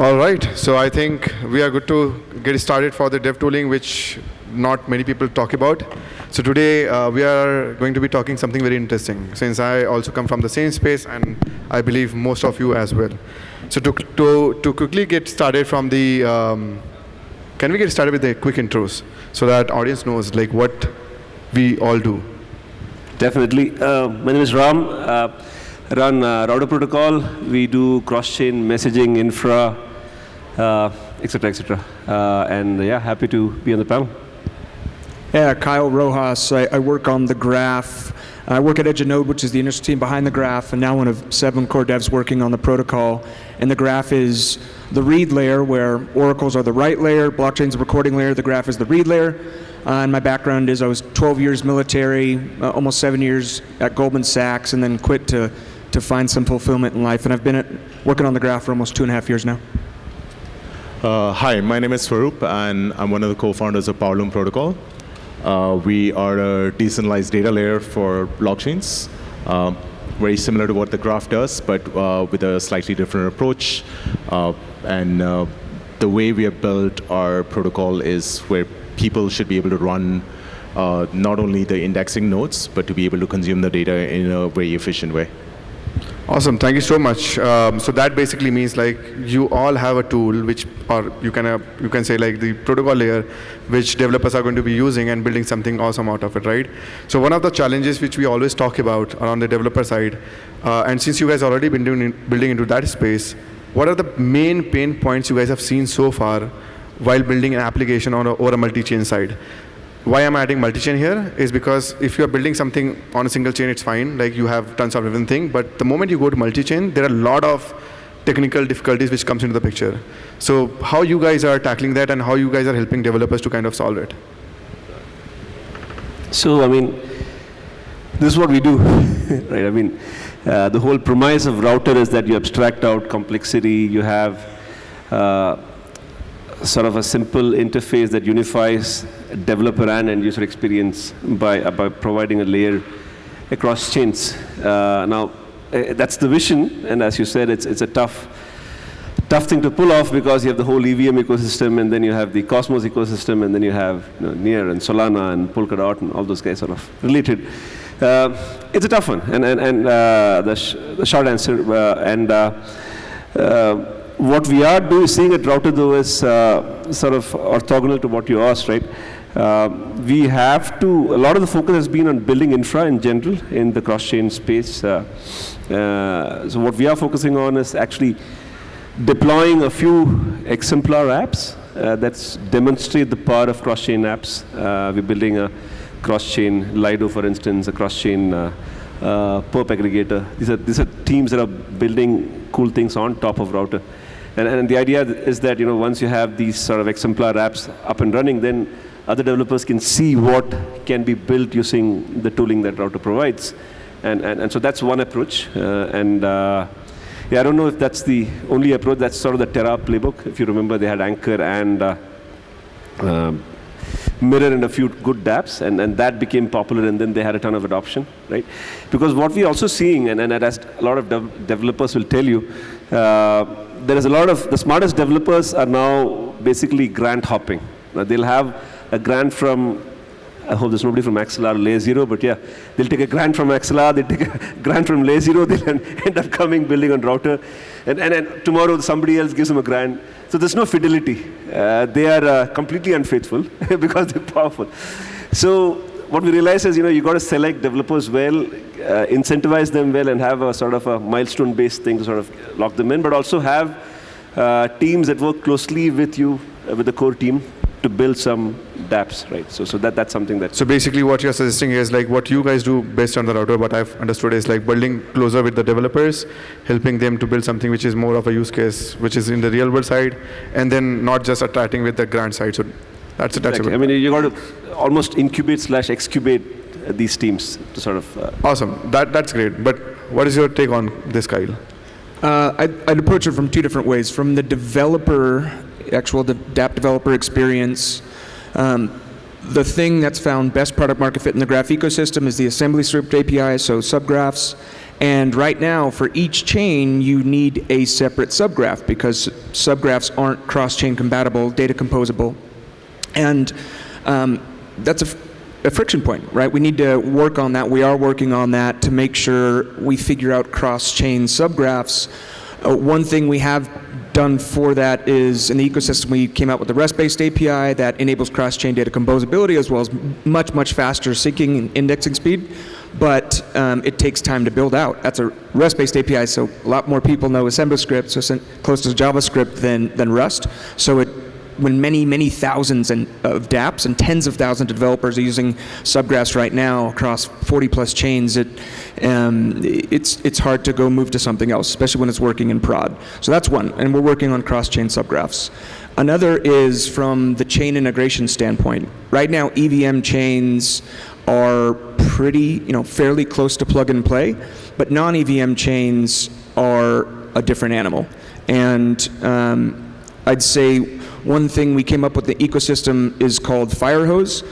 All right, so I think we are good to get started for the dev tooling, which not many people talk about. So today we are going to be talking something very interesting, since I also come from the same space, and I believe most of you as well. So to quickly get started from the, can we get started with the quick intros, so that audience knows like what we all do? Definitely. My name is Ram. I run router protocol. We do cross-chain messaging, infra, etc., etc. And yeah, happy to be on the panel. Yeah, Kyle Rojas. I work on the graph. I work at EdgeNode, which is the initial team behind the graph, and now one of 7 core devs working on the protocol. And the graph is the read layer, where oracles are the write layer, blockchain's the recording layer, the graph is the read layer. And my background is I was 12 years military, almost 7 years at Goldman Sachs, and then quit to find some fulfillment in life. And I've been working on the graph for almost 2.5 years now. Hi, my name is Swaroop, and I'm one of the co-founders of Powerloom protocol. We are a decentralized data layer for blockchains, very similar to what the graph does, but with a slightly different approach. And the way we have built our protocol is where people should be able to run not only the indexing nodes, but to be able to consume the data in a very efficient way. Awesome, thank you so much. So that basically means like you all have a tool which, or you can say like the protocol layer, which developers are going to be using and building something awesome out of it, right? So one of the challenges which we always talk about on the developer side, and since you guys already been building into that space, what are the main pain points you guys have seen so far while building an application on or a multi-chain side? Why I'm adding multi-chain here is because if you're building something on a single chain, it's fine, like you have tons of everything, but the moment you go to multi-chain, there are a lot of technical difficulties which comes into the picture. So how you guys are tackling that, and how you guys are helping developers to kind of solve it? So, I mean, this is what we do, right? I mean, the whole premise of router is that you abstract out complexity, you have sort of a simple interface that unifies developer and end user experience by providing a layer across chains. Now, that's the vision, and as you said, it's a tough thing to pull off, because you have the whole EVM ecosystem, and then you have the Cosmos ecosystem, and then you have Near and Solana and Polkadot and all those guys sort of related. It's a tough one, and the short answer, what we are seeing at Router, though, is sort of orthogonal to what you asked, right? We have to, a lot of the focus has been on building infra in general in the cross-chain space. So what we are focusing on is actually deploying a few exemplar apps that demonstrate the power of cross-chain apps. We're building a cross-chain Lido, for instance, a cross-chain perp aggregator. These are teams that are building cool things on top of Router. And the idea is that, once you have these sort of exemplar apps up and running, then other developers can see what can be built using the tooling that Router provides. And so that's one approach. Yeah, I don't know if that's the only approach. That's sort of the Terra playbook. If you remember, they had Anchor and Mirror and a few good dApps, and that became popular, and then they had a ton of adoption, right? Because what we're also seeing, and as a lot of developers will tell you, there is a lot of, the smartest developers are now basically grant hopping. Now they'll have a grant from, I hope there's nobody from Axelar or Layer 0, but yeah, they'll take a grant from Axelar, they'll take a grant from Layer 0, they'll end up building on Router, and tomorrow somebody else gives them a grant. So there's no fidelity. They are completely unfaithful because they're powerful. So what we realize is, you got to select developers well, incentivize them well, and have a sort of a milestone-based thing to sort of lock them in, but also have teams that work closely with you, with the core team, to build some dApps, right? So that's something that... So basically what you're suggesting is like what you guys do based on the Router, what I've understood is like building closer with the developers, helping them to build something which is more of a use case, which is in the real world side, and then not just attracting with the grant side. So that's exactly. I mean, you got to almost incubate/excubate these teams to sort of... Awesome, that's great. But what is your take on this, Kyle? I'd approach it from 2 different ways. From the actual dApp developer experience, the thing that's found best product market fit in the graph ecosystem is the assembly stripped API, so subgraphs. And right now, for each chain, you need a separate subgraph, because subgraphs aren't cross-chain compatible, data composable. And that's a friction point, right? We need to work on that. We are working on that to make sure we figure out cross-chain subgraphs. One thing we have done for that is in the ecosystem we came out with the REST-based API that enables cross-chain data composability as well as much faster syncing and indexing speed. But it takes time to build out. That's a REST-based API, so a lot more people know assembly script, so close to JavaScript than Rust. So when many thousands of dApps and tens of thousands of developers are using subgraphs right now across 40 plus chains, it's hard to go move to something else, especially when it's working in prod. So that's one, and we're working on cross-chain subgraphs. Another is from the chain integration standpoint. Right now, EVM chains are pretty, fairly close to plug and play, but non-EVM chains are a different animal. And I'd say one thing we came up with the ecosystem is called Firehose,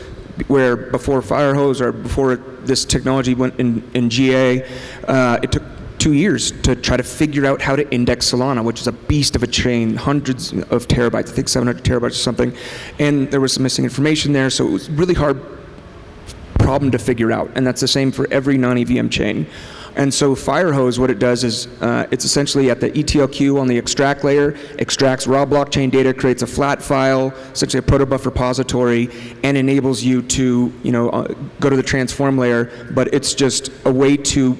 where before Firehose or before this technology went in GA, it took 2 years to try to figure out how to index Solana, which is a beast of a chain, hundreds of terabytes, I think 700 terabytes or something. And there was some missing information there, so it was a really hard problem to figure out. And that's the same for every non-EVM chain. And so Firehose, what it does is it's essentially at the ETL-Q on the extract layer, extracts raw blockchain data, creates a flat file, essentially a protobuf repository, and enables you to go to the transform layer. But it's just a way to,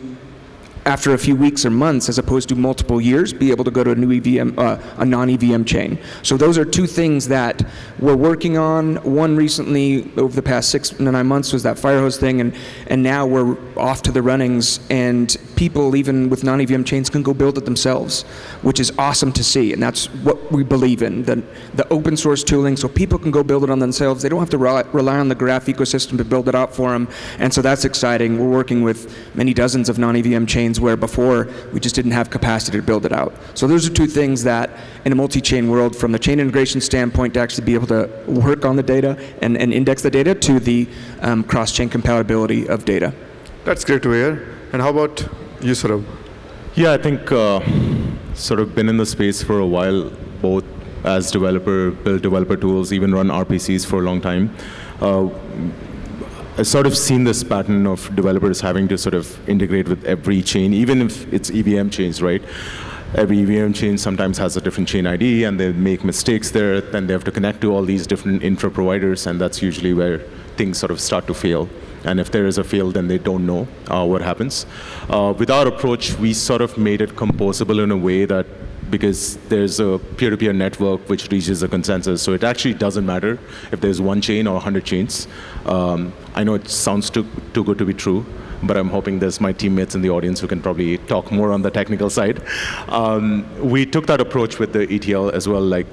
after a few weeks or months, as opposed to multiple years, be able to go to a new EVM, a non-EVM chain. So those are two things that we're working on. One recently, over the past 6 to 9 months, was that Firehose thing, and now we're off to the runnings, and people, even with non-EVM chains, can go build it themselves, which is awesome to see, and that's what we believe in, the open source tooling, so people can go build it on themselves. They don't have to rely on the graph ecosystem to build it out for them, and so that's exciting. We're working with many dozens of non-EVM chains where before we just didn't have capacity to build it out. So those are two things that in a multi-chain world, from the chain integration standpoint, to actually be able to work on the data and index the data, to the cross-chain compatibility of data. That's great to hear. And how about you, Swaroop? Yeah, I think sort of been in the space for a while, both as developer, build developer tools, even run RPCs for a long time. I've sort of seen this pattern of developers having to sort of integrate with every chain, even if it's EVM chains, right? Every EVM chain sometimes has a different chain ID, and they make mistakes there. Then they have to connect to all these different infra providers, and that's usually where things sort of start to fail. And if there is a fail, then they don't know what happens. With our approach, we sort of made it composable in a way that, because there's a peer-to-peer network which reaches a consensus, so it actually doesn't matter if there's one chain or 100 chains. I know it sounds too good to be true, but I'm hoping there's my teammates in the audience who can probably talk more on the technical side. We took that approach with the ETL as well. Like,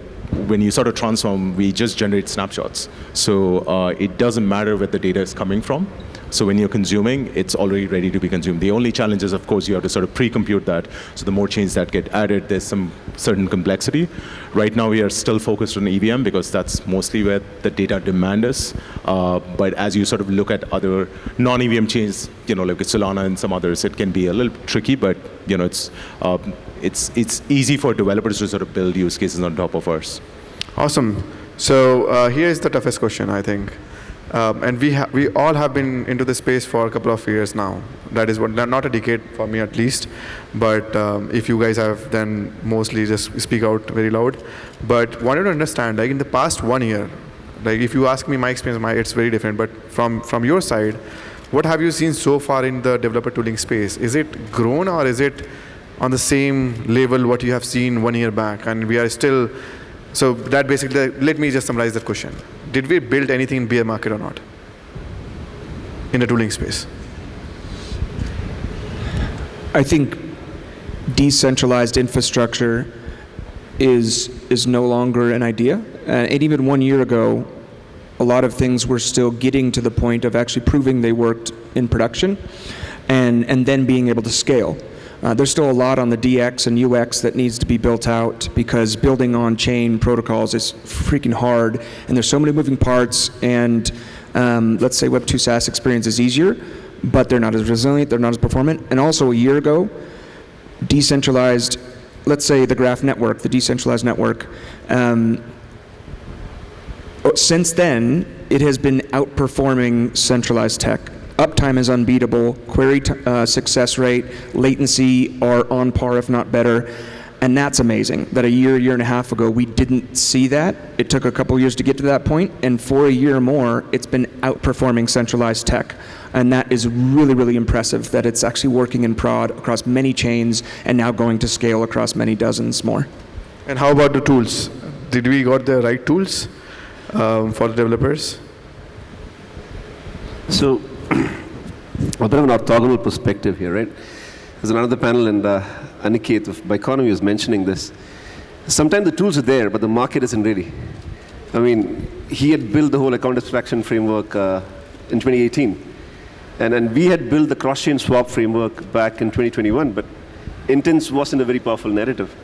when you sort of transform, we just generate snapshots. So it doesn't matter where the data is coming from. So when you're consuming, it's already ready to be consumed. The only challenge is, of course, you have to sort of pre-compute that. So the more chains that get added, there's some certain complexity. Right now, we are still focused on EVM because that's mostly where the data demand is. But as you sort of look at other non-EVM chains, like Solana and some others, it can be a little tricky, but it's easy for developers to sort of build use cases on top of ours. Awesome. So here's the toughest question, I think. And we all have been into this space for a couple of years now. That is not a decade for me at least, but if you guys have, then mostly just speak out very loud. But wanted to understand, like in the past 1 year, like if you ask me my experience, it's very different. But from your side, what have you seen so far in the developer tooling space? Is it grown, or is it on the same level what you have seen 1 year back, and we are still? So that basically, let me just summarize that question. Did we build anything in bear market or not in the tooling space? I think decentralized infrastructure is no longer an idea. And even 1 year ago, a lot of things were still getting to the point of actually proving they worked in production and then being able to scale. There's still a lot on the DX and UX that needs to be built out, because building on-chain protocols is freaking hard, and there's so many moving parts, and let's say Web 2 SaaS experience is easier, but they're not as resilient, they're not as performant. And also a year ago, decentralized let's say the graph network, the decentralized network, since then, it has been outperforming centralized tech. Uptime is unbeatable, query success rate, latency are on par, if not better. And that's amazing, that a year and a half ago, we didn't see that. It took a couple years to get to that point, and for a year more, it's been outperforming centralized tech. And that is really, really impressive, that it's actually working in prod across many chains, and now going to scale across many dozens more. And how about the tools? Did we got the right tools for the developers? So, a bit of an orthogonal perspective here, right? There's another panel, and Aniket of Biconomy was mentioning this. Sometimes the tools are there, but the market isn't ready. I mean, he had built the whole account abstraction framework in 2018. And we had built the cross-chain swap framework back in 2021, but Intents wasn't a very powerful narrative.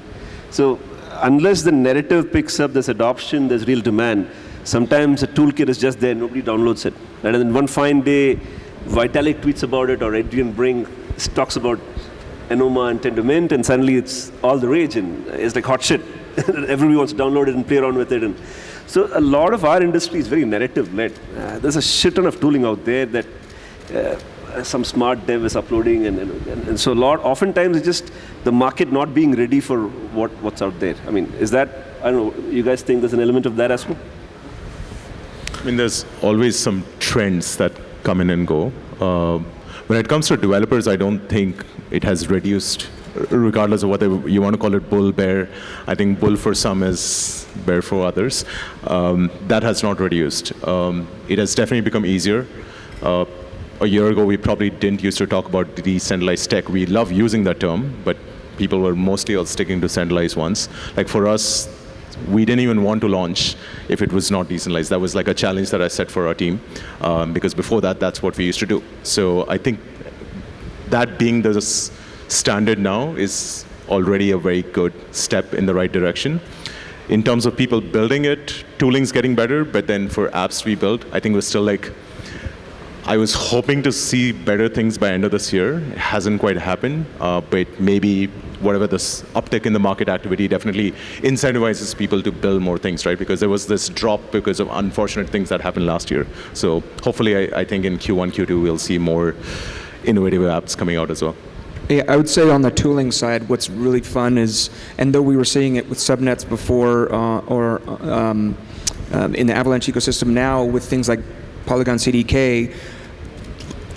So unless the narrative picks up, there's adoption, there's real demand. Sometimes a toolkit is just there, nobody downloads it. And then one fine day, Vitalik tweets about it, or Adrian Brink talks about Enoma and Tendermint, and suddenly it's all the rage, and it's like hot shit. Everybody wants to download it and play around with it. And so a lot of our industry is very narrative-led. There's a shit ton of tooling out there that some smart dev is uploading, and so oftentimes it's just the market not being ready for what's out there. I mean, is that, I don't know, you guys think there's an element of that as well? I mean, there's always some trends that come in and go. When it comes to developers, I don't think it has reduced, regardless of whether you want to call it bull, bear. I think bull for some is bear for others. That has not reduced. It has definitely become easier. A year ago, we probably didn't used to talk about decentralized tech. We love using that term, but people were mostly all sticking to centralized ones. Like for us, we didn't even want to launch if it was not decentralized. That was like a challenge that I set for our team, because before that, that's what we used to do. So I think that being the standard now is already a very good step in the right direction. In terms of people building it, tooling's getting better, but then for apps we build, I think we're still like, I was hoping to see better things by end of this year. It hasn't quite happened, but maybe whatever this uptick in the market activity definitely incentivizes people to build more things, right? Because there was this drop because of unfortunate things that happened last year. So hopefully, I think in Q1, Q2, we'll see more innovative apps coming out as well. Yeah, I would say on the tooling side, what's really fun is, and though we were seeing it with subnets before in the Avalanche ecosystem, now with things like Polygon CDK,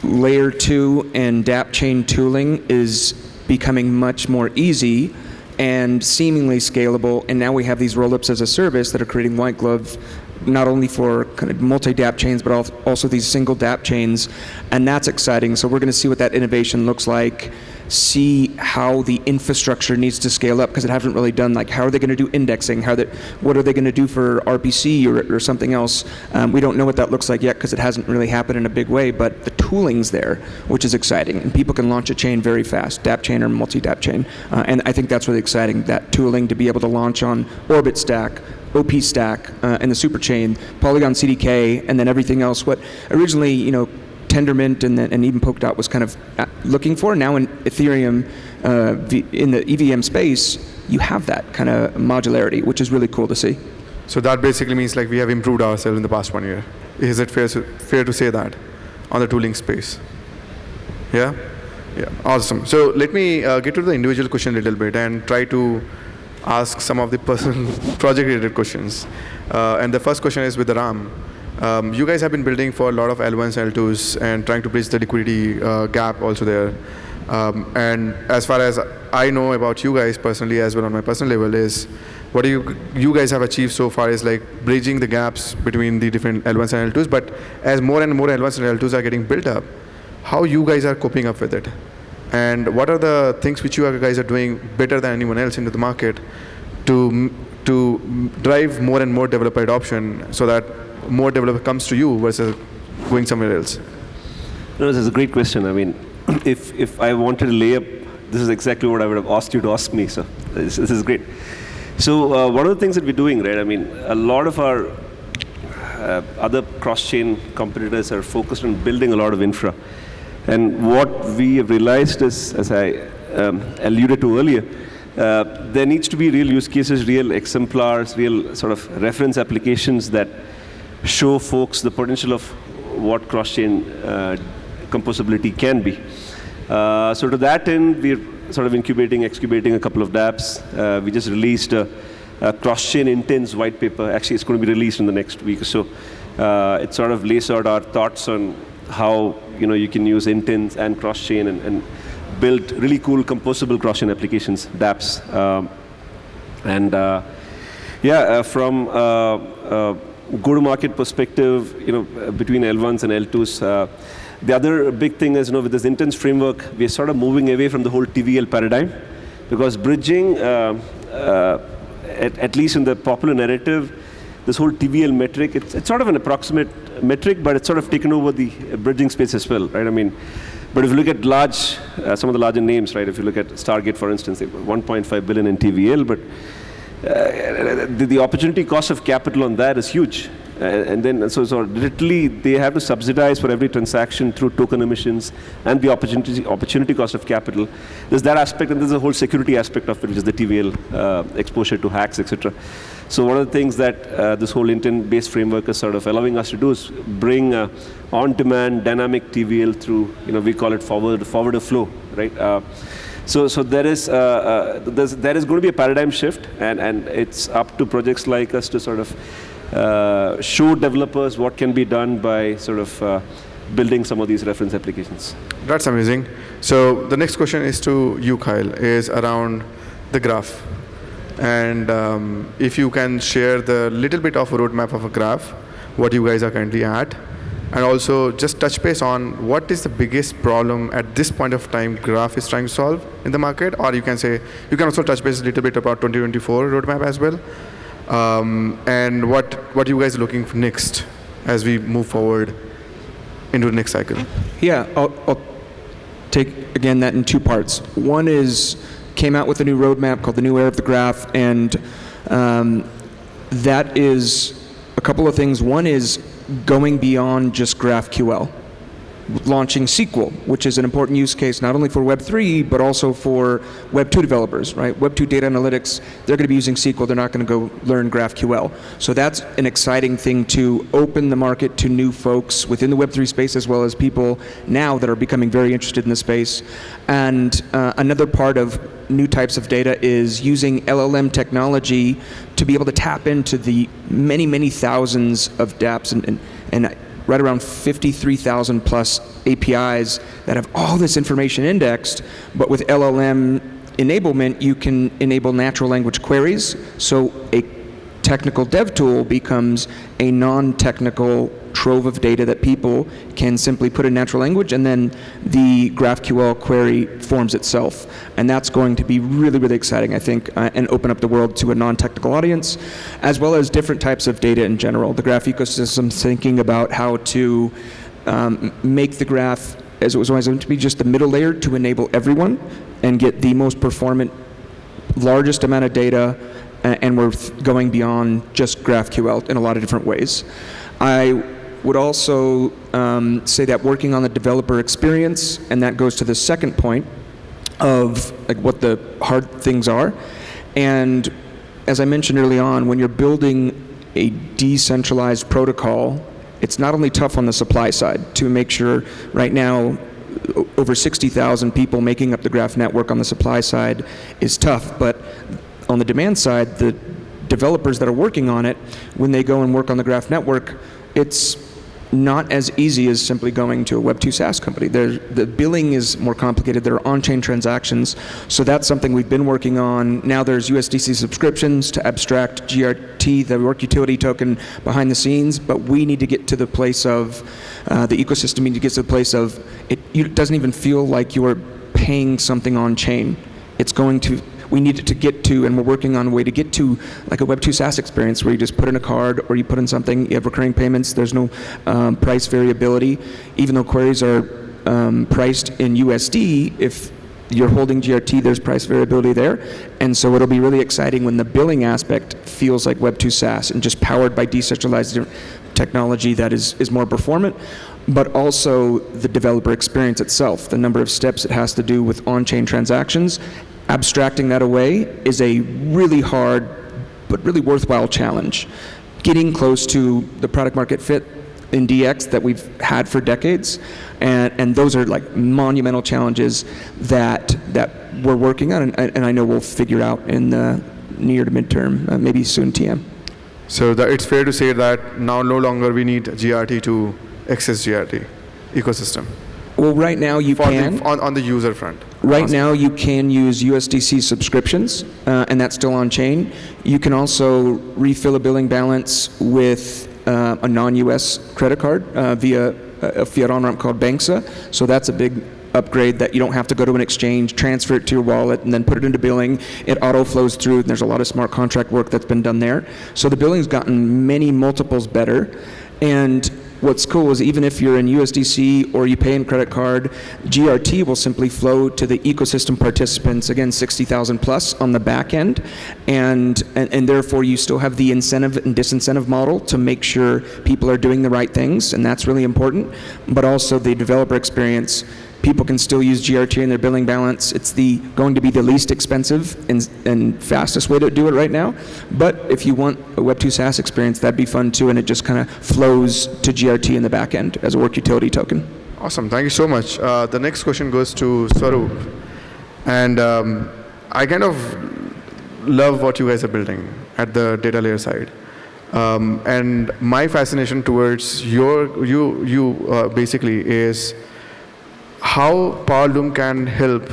layer 2 and dApp chain tooling is becoming much more easy and seemingly scalable, and now we have these rollups as a service that are creating white glove not only for kind of multi-dApp chains, but also these single dApp chains, and that's exciting. So we're going to see what that innovation looks like, see how the infrastructure needs to scale up, because it hasn't really done, like, how are they going to do indexing? What are they going to do for RPC or something else? We don't know what that looks like yet, because it hasn't really happened in a big way, but the tooling's there, which is exciting, and people can launch a chain very fast, dApp chain or multi-dApp chain, and I think that's really exciting, that tooling to be able to launch on Orbit Stack, OP Stack, and the Superchain, Polygon CDK, and then everything else. What originally, Tendermint and even Polkadot was kind of looking for. Now in Ethereum, in the EVM space, you have that kind of modularity, which is really cool to see. So that basically means like we have improved ourselves in the past 1 year. Is it fair to say that on the tooling space? Yeah? Yeah, awesome. So let me get to the individual question a little bit and try to ask some of the personal project-related questions. And the first question is with the Ram. You guys have been building for a lot of L1s, L2s, and trying to bridge the liquidity gap also there. And as far as I know about you guys personally, as well on my personal level, is what you guys have achieved so far is like bridging the gaps between the different L1s and L2s. But as more and more L1s and L2s are getting built up, how you guys are coping up with it? And what are the things which you guys are doing better than anyone else into the market to drive more and more developer adoption so that more developer comes to you versus going somewhere else? No, this is a great question. I mean, if I wanted to lay up, this is exactly what I would have asked you to ask me. So this is great. So one of the things that we're doing, right? I mean, a lot of our other cross-chain competitors are focused on building a lot of infra. And what we have realized is, as I alluded to earlier, there needs to be real use cases, real exemplars, real sort of reference applications that show folks the potential of what cross-chain composability can be. So to that end, we're sort of excubating a couple of dApps. We just released a cross-chain intents white paper. Actually, it's going to be released in the next week or so. It sort of lays out our thoughts on how you can use intents and cross-chain and build really cool composable cross-chain applications, dApps. From go-to-market perspective, between L1s and L2s, the other big thing is, with this intents framework, we're sort of moving away from the whole TVL paradigm, because bridging, at least in the popular narrative, this whole TVL metric, it's sort of an approximate metric, but it's sort of taken over the bridging space as well, right? I mean, but if you look at some of the larger names, right? If you look at Stargate, for instance, they've got 1.5 billion in TVL, but the opportunity cost of capital on that is huge. And then, so literally, they have to subsidize for every transaction through token emissions and the opportunity cost of capital. There's that aspect, and there's a whole security aspect of it, which is the TVL exposure to hacks, etc. So one of the things that this whole intent-based framework is sort of allowing us to do is bring on-demand dynamic TVL through, we call it forward flow, right? So there is going to be a paradigm shift, and it's up to projects like us to sort of show developers what can be done by sort of building some of these reference applications. That's amazing. So the next question is to you, Kyle, is around the graph. And if you can share the little bit of a roadmap of a graph, what you guys are currently at, and also just touch base on what is the biggest problem at this point of time graph is trying to solve in the market, or you can also touch base a little bit about 2024 roadmap as well, and what you guys are looking for next as we move forward into the next cycle. Yeah, I'll take again that in two parts. One is came out with a new roadmap called the New Era of the Graph, and that is a couple of things. One is going beyond just GraphQL, launching SQL, which is an important use case not only for Web3, but also for Web2 developers, right? Web2 data analytics, they're going to be using SQL, they're not going to go learn GraphQL. So that's an exciting thing to open the market to new folks within the Web3 space, as well as people now that are becoming very interested in the space. And another part of new types of data is using LLM technology to be able to tap into the many, many thousands of dApps and right around 53,000 plus APIs that have all this information indexed, but with LLM enablement, you can enable natural language queries, so a technical dev tool becomes a non-technical trove of data that people can simply put in natural language, and then the GraphQL query forms itself. And that's going to be really, really exciting, I think, and open up the world to a non-technical audience, as well as different types of data in general. The graph ecosystem thinking about how to make the graph, as it was always going to be, just the middle layer to enable everyone and get the most performant, largest amount of data, and we're going beyond just GraphQL in a lot of different ways. I would also say that working on the developer experience, and that goes to the second point of like what the hard things are. And as I mentioned early on, when you're building a decentralized protocol, it's not only tough on the supply side to make sure right now over 60,000 people making up the graph network on the supply side is tough, but on the demand side, the developers that are working on it, when they go and work on the graph network, it's not as easy as simply going to a Web2 SaaS company. The billing is more complicated. There are on-chain transactions. So that's something we've been working on. Now there's USDC subscriptions to abstract GRT, the work utility token, behind the scenes. But we need to get to the place of, the ecosystem needs to get to the place of, it doesn't even feel like you're paying something on-chain. We need it to get to, and we're working on a way to get to like a Web2 SaaS experience where you just put in a card or you put in something, you have recurring payments, there's no price variability. Even though queries are priced in USD, if you're holding GRT, there's price variability there. And so it'll be really exciting when the billing aspect feels like Web2 SaaS and just powered by decentralized technology that is more performant, but also the developer experience itself, the number of steps it has to do with on-chain transactions, abstracting that away is a really hard but really worthwhile challenge. Getting close to the product market fit in DX that we've had for decades, and those are like monumental challenges that we're working on, and I know we'll figure out in the near to midterm, maybe soon TM. So it's fair to say that now no longer we need GRT to access GRT ecosystem. Well, right now you can. On the user front. Right now you can use USDC subscriptions, and that's still on chain. You can also refill a billing balance with a non-US credit card via a fiat on-ramp called Banksa. So that's a big upgrade that you don't have to go to an exchange, transfer it to your wallet, and then put it into billing. It auto flows through, and there's a lot of smart contract work that's been done there. So the billing's gotten many multiples better. And what's cool is even if you're in USDC or you pay in credit card, GRT will simply flow to the ecosystem participants, again, 60,000 plus on the back end, and therefore you still have the incentive and disincentive model to make sure people are doing the right things, and that's really important, but also the developer experience. People can still use GRT in their billing balance. It's going to be the least expensive and fastest way to do it right now. But if you want a Web2 SaaS experience, that'd be fun too, and it just kind of flows to GRT in the back end as a work utility token. Awesome, thank you so much. The next question goes to Swaroop. And I kind of love what you guys are building at the data layer side. And my fascination towards you basically is how Powerloom can help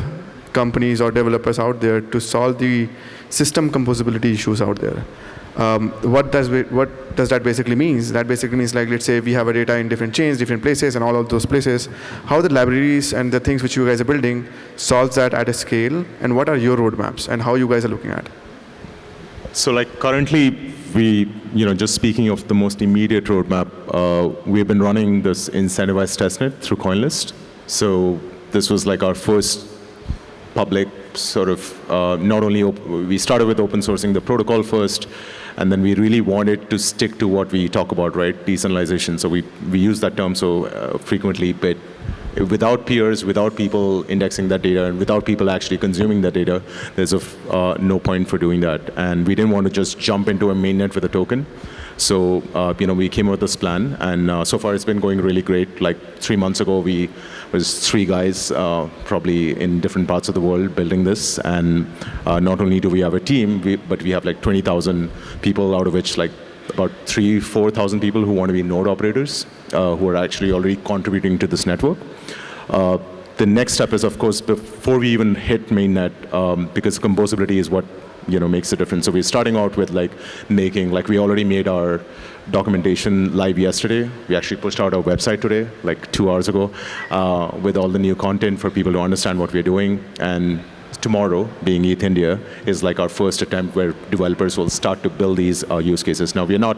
companies or developers out there to solve the system composability issues out there. What does that basically mean? That basically means, like, let's say we have a data in different chains, different places, and all of those places. How the libraries and the things which you guys are building solves that at a scale, and what are your roadmaps, and how you guys are looking at? So, like, currently, just speaking of the most immediate roadmap, we've been running this incentivized testnet through CoinList. So this was like our first public sort of, not only, we started with open sourcing the protocol first, and then we really wanted to stick to what we talk about, right? Decentralization. So we use that term so frequently, but without peers, without people indexing that data, and without people actually consuming that data, there's no point for doing that. And we didn't want to just jump into a mainnet with a token. So, we came up with this plan, and so far it's been going really great. Like 3 months ago, we was 3 guys, probably in different parts of the world, building this. And not only do we have a team, but we have like 20,000 people, out of which like about 3,000-4,000 people who want to be node operators, who are actually already contributing to this network. The next step is, of course, before we even hit mainnet, because composability is what makes a difference. So we're starting out with we already made our documentation live yesterday. We actually pushed out our website today, like 2 hours ago, with all the new content for people to understand what we're doing. And tomorrow, being ETH India, is like our first attempt where developers will start to build these use cases. Now, we're not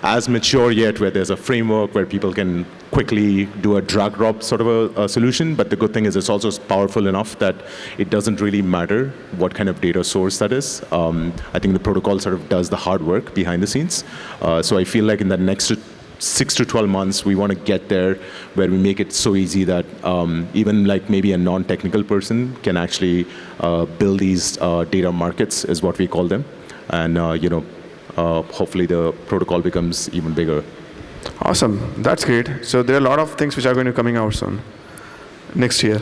as mature yet where there's a framework where people can quickly do a drag drop sort of a solution, but the good thing is it's also powerful enough that it doesn't really matter what kind of data source that is. I think the protocol sort of does the hard work behind the scenes. So I feel like in the next 6 to 12 months, we want to get there where we make it so easy that even like maybe a non-technical person can actually build these data markets, is what we call them. And hopefully the protocol becomes even bigger. Awesome, that's great. So there are a lot of things which are going to be coming out soon, next year.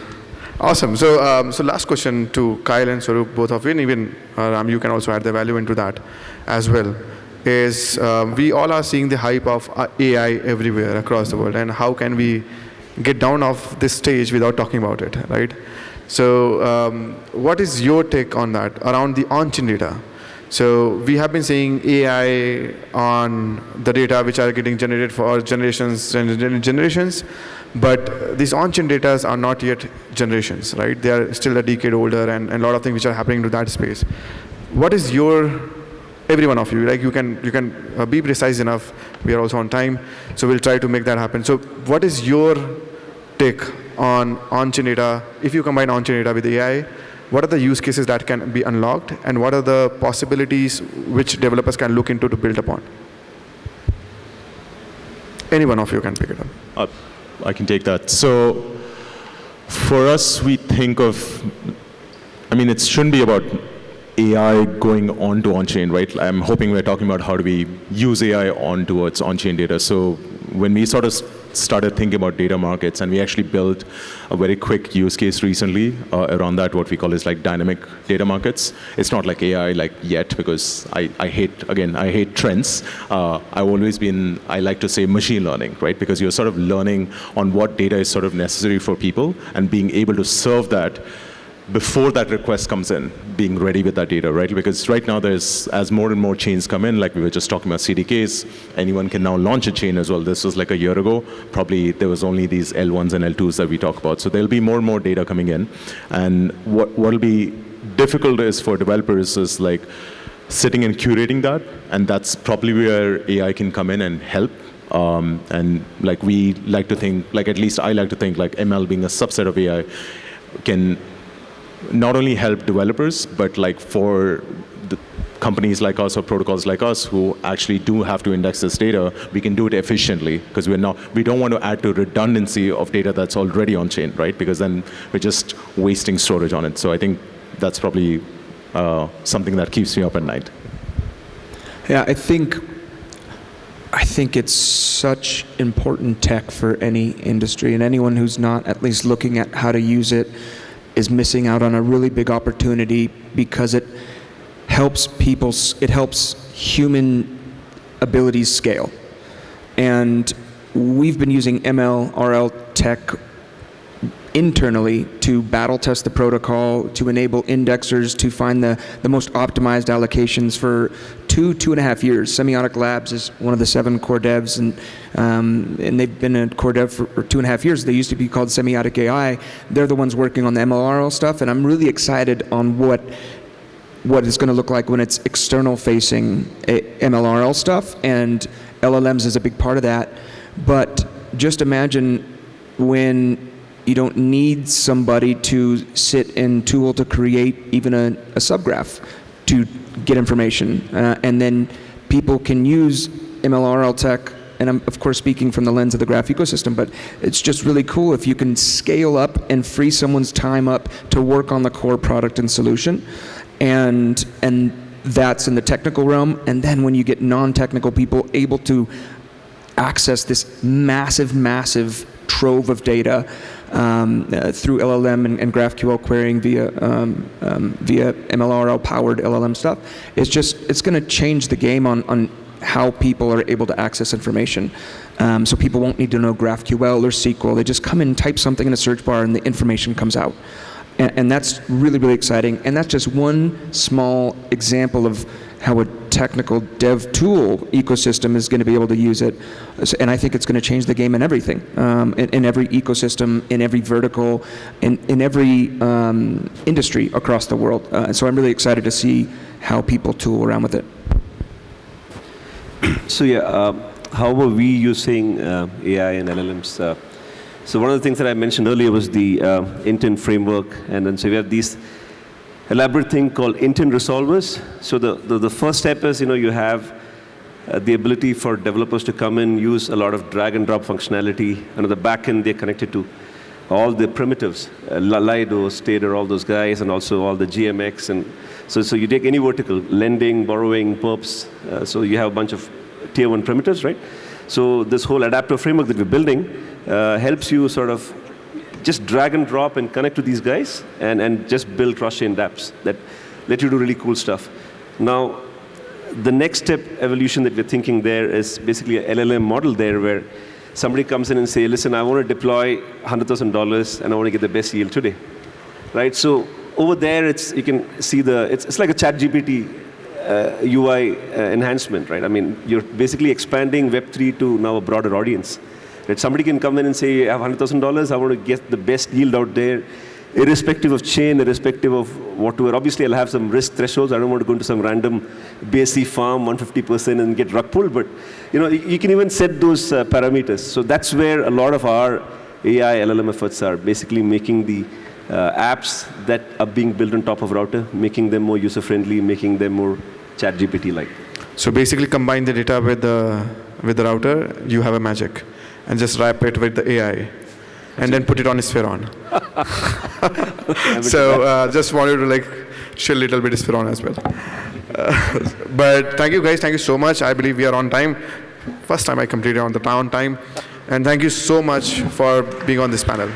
Awesome. So last question to Kyle and Swaroop, both of you, and even Ram, you can also add the value into that as well. Is we all are seeing the hype of AI everywhere across the world, and how can we get down off this stage without talking about it, right? So what is your take on that, around the on-chain data? So we have been seeing AI on the data which are getting generated for generations and generations, but these on-chain data are not yet generations, right? They are still a decade older, and a lot of things which are happening to that space. What is every one of you, like you can be precise enough. We are also on time, so we'll try to make that happen. So what is your take on on-chain data? If you combine on-chain data with AI, what are the use cases that can be unlocked, and what are the possibilities which developers can look into to build upon? Any one of you can pick it up. I can take that. So for us, we think of, I mean, it shouldn't be about AI going on to on-chain, right? I'm hoping we're talking about how do we use AI on towards on-chain data. So when we sort of started thinking about data markets, and we actually built a very quick use case recently around that, what we call is like dynamic data markets. It's not like AI like yet, because I hate trends. I like to say machine learning, right? Because you're sort of learning on what data is sort of necessary for people and being able to serve that before that request comes in, being ready with that data, right? Because right now as more and more chains come in, like we were just talking about CDKs, anyone can now launch a chain as well. This was like a year ago. Probably there was only these L1s and L2s that we talk about. So there'll be more and more data coming in. And what'll be difficult is for developers is like sitting and curating that. And that's probably where AI can come in and help. And like we like to think, like at least I like to think like ML being a subset of AI can not only help developers, but like for the companies like us or protocols like us who actually do have to index this data, we can do it efficiently because we don't want to add to redundancy of data that's already on chain, right? Because then we're just wasting storage on it. So I think that's probably something that keeps me up at night. Yeah, I think it's such important tech for any industry, and anyone who's not at least looking at how to use it is missing out on a really big opportunity, because it helps human abilities scale. And we've been using ML/RL tech internally to battle test the protocol, to enable indexers to find the most optimized allocations for 2.5 years. Semiotic Labs is one of the 7 core devs, and they've been a core dev for 2.5 years. They used to be called Semiotic AI. They're the ones working on the MLRL stuff, and I'm really excited on what it's going to look like when it's external facing MLRL stuff, and LLMs is a big part of that. But just imagine when you don't need somebody to sit and tool to create even a subgraph to get information. And then people can use MLRL tech, and I'm of course speaking from the lens of the graph ecosystem, but it's just really cool if you can scale up and free someone's time up to work on the core product and solution. And that's in the technical realm. And then when you get non-technical people able to access this massive trove of data through LLM and GraphQL querying via MLRL powered LLM stuff, it's going to change the game on how people are able to access information. So people won't need to know GraphQL or SQL. They just come in, type something in a search bar, and the information comes out. And that's really, really exciting. And that's just one small example of how a technical dev tool ecosystem is going to be able to use it. And I think it's going to change the game in everything, in every ecosystem, in every vertical, in every industry across the world. So I'm really excited to see how people tool around with it. So yeah, how were we using AI and LLMs? So one of the things that I mentioned earlier was the intent framework, and then so we have these elaborate thing called intent resolvers. So the first step is, you have the ability for developers to come in, use a lot of drag and drop functionality, and on the back end they're connected to all the primitives, Lido, Stader, all those guys, and also all the GMX. And so you take any vertical, lending, borrowing, perps, so you have a bunch of tier 1 primitives, right? So this whole adaptive framework that we're building helps you sort of just drag and drop and connect to these guys and just build cross-chain dApps that let you do really cool stuff. Now, the next step evolution that we're thinking there is basically an LLM model there where somebody comes in and say, listen, I want to deploy $100,000 and I want to get the best yield today, right? So over there, you can see it's like a ChatGPT UI enhancement, right? I mean, you're basically expanding Web3 to now a broader audience. That somebody can come in and say, I have $100,000, I want to get the best yield out there, irrespective of chain, irrespective of whatever. Obviously, I'll have some risk thresholds. I don't want to go into some random BSC farm, 150% and get rug pulled. But you can even set those parameters. So that's where a lot of our AI LLM efforts are, basically making the apps that are being built on top of Router, making them more user-friendly, making them more ChatGPT-like. So basically combine the data with the router, you have a magic. And just wrap it with the AI. and then put it on Spheron. So just wanted to like chill a little bit Spheron as well. But thank you guys, thank you so much. I believe we are on time. First time I completed on time. And thank you so much for being on this panel.